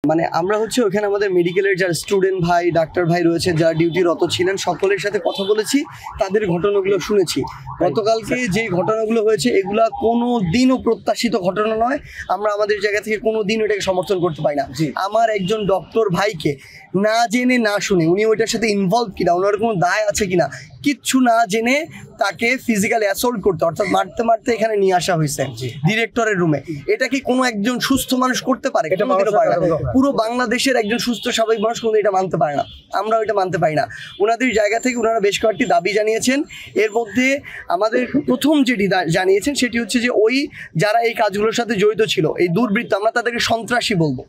মানে আমরা হচ্ছে ওখানে আমাদের মেডিকেলের যারা স্টুডেন্ট ভাই ডাক্তার ভাই রয়েছে যারা ডিউটিরত ছিলেন সকলের সাথে কথা বলেছি, তাদের ঘটনাগুলো শুনেছি। গতকালকে যে ঘটনাগুলো হয়েছে এগুলা কোনো দিনও প্রত্যাশিত ঘটনা নয়। আমরা আমাদের জায়গা থেকে কোনো দিন এটাকে সমর্থন করতে পারি না। আমার একজন ডক্টর ভাইকে না জেনে না শুনে, উনি ওইটার সাথে ইনভলভ কিনা, ওনার কোনো দায় আছে কিনা কিচ্ছু না জেনে তাকে ফিজিক্যালি অ্যাসল্ট করতে, অর্থাৎ মারতে মারতে এখানে নিয়ে আসা হয়েছে ডিরেক্টরের রুমে। এটা কি কোনো একজন সুস্থ মানুষ করতে পারে? এটা মানতে পারে না। পুরো বাংলাদেশের একজন সুস্থ স্বাভাবিক মানুষ কিন্তু এটা মানতে পারে না, আমরাও এটা মানতে পারি না। ওনাদের জায়গা থেকে ওনারা বেশ কয়েকটি দাবি জানিয়েছেন। এর মধ্যে আমাদের প্রথম যেটি জানিয়েছেন সেটি হচ্ছে যে ওই যারা এই কাজগুলোর সাথে জড়িত ছিল, এই দুর্বৃত্ত, আমরা তাদেরকে সন্ত্রাসী বলবো,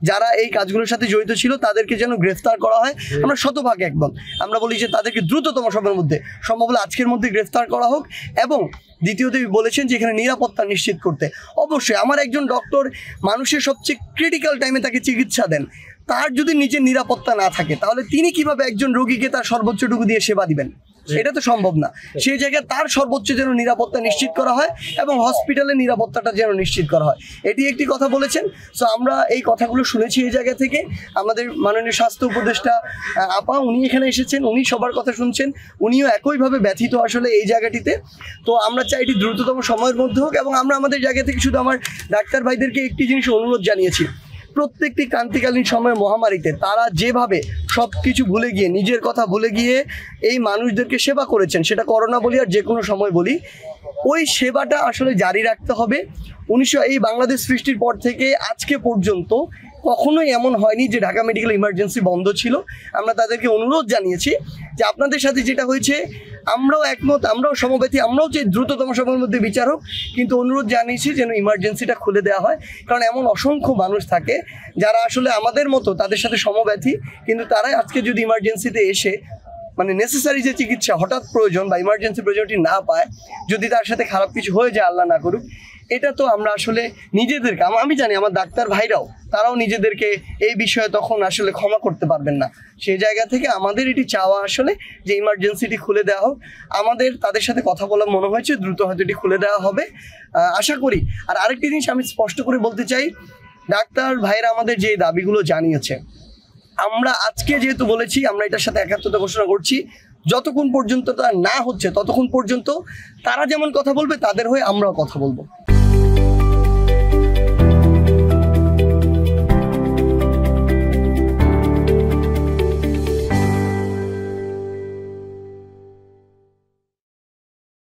যারা এই কাজগুলোর সাথে জড়িত ছিল তাদেরকে যেন গ্রেফতার করা হয়। আমরা শতভাগ একমত। আমরা বলি যে তাদেরকে দ্রুততম সময়ের মধ্যে, সম্ভব হলে আজকের মধ্যে গ্রেফতার করা হোক। এবং দ্বিতীয়ত বলেছেন যে এখানে নিরাপত্তা নিশ্চিত করতে। অবশ্যই আমার একজন ডক্টর মানুষের সবচেয়ে ক্রিটিক্যাল টাইমে তাকে চিকিৎসা দেন, তার যদি নিজের নিরাপত্তা না থাকে তাহলে তিনি কিভাবে একজন রোগীকে তার সর্বোচ্চটুকু দিয়ে সেবা দিবেন? এটা তো সম্ভব না। সেই জায়গায় তার সর্বোচ্চ যেন নিরাপত্তা নিশ্চিত করা হয় এবং হসপিটালের নিরাপত্তাটা যেন নিশ্চিত করা হয়, এটি একটি কথা বলেছেন। সো আমরা এই কথাগুলো শুনেছি এই জায়গা থেকে। আমাদের মাননীয় স্বাস্থ্য উপদেষ্টা আপা উনি এখানে এসেছেন, উনি সবার কথা শুনছেন, উনিও একইভাবে ব্যথিত আসলে এই জায়গাটিতে। তো আমরা চাই এটি দ্রুততম সময়ের মধ্যে হোক। এবং আমরা আমাদের জায়গা থেকে শুধু আমার ডাক্তার ভাইদেরকে একটি জিনিস অনুরোধ জানিয়েছি, প্রত্যেকটি ক্রান্তিকালীন সময়ের মহামারীতে তারা যেভাবে সব কিছু ভুলে গিয়ে, নিজের কথা ভুলে গিয়ে এই মানুষদেরকে সেবা করেছেন, সেটা করোনা বলি আর যে কোনো সময় বলি, ওই সেবাটা আসলে জারি রাখতে হবে। এই বাংলাদেশ সৃষ্টির পর থেকে আজকে পর্যন্ত কখনোই এমন হয়নি যে ঢাকা মেডিকেল ইমার্জেন্সি বন্ধ ছিল। আমরা তাদেরকে অনুরোধ জানিয়েছি যে আপনাদের সাথে যেটা হয়েছে আমরাও একমত, আমরাও সমব্যথী, আমরাও চাই দ্রুততম সময়ের মধ্যে বিচার হোক, কিন্তু অনুরোধ জানিয়েছি যেন ইমার্জেন্সিটা খুলে দেওয়া হয়। কারণ এমন অসংখ্য মানুষ থাকে যারা আসলে আমাদের মতো তাদের সাথে সমব্যথী, কিন্তু তারাই আজকে যদি ইমার্জেন্সিতে এসে মানে নেসেসারি যে চিকিৎসা হঠাৎ প্রয়োজন বা ইমার্জেন্সি প্রয়োজনটি না পায়, যদি তার সাথে খারাপ কিছু হয়ে যায়, আল্লাহ না করুক, এটা তো আমরা আসলে নিজেদেরকে, আমি জানি আমার ডাক্তার ভাইরাও তারাও নিজেদেরকে এই বিষয়ে তখন আসলে ক্ষমা করতে পারবেন না। সেই জায়গা থেকে আমাদের এটি চাওয়া আসলে যে ইমার্জেন্সিটি খুলে দেওয়া হোক। আমাদের তাদের সাথে কথা বলা মনে হয়েছে দ্রুত হয়তো এটি খুলে দেওয়া হবে, আশা করি। আর আরেকটি জিনিস আমি স্পষ্ট করে বলতে চাই, ডাক্তার ভাইরা আমাদের যে দাবিগুলো জানিয়েছে, আমরা আজকে যেহেতু বলেছি আমরা এটার সাথে একাত্মতা ঘোষণা করছি, যতক্ষণ পর্যন্ত তা না হচ্ছে ততক্ষণ পর্যন্ত তারা যেমন কথা বলবে তাদের হয়ে আমরাও কথা বলবো।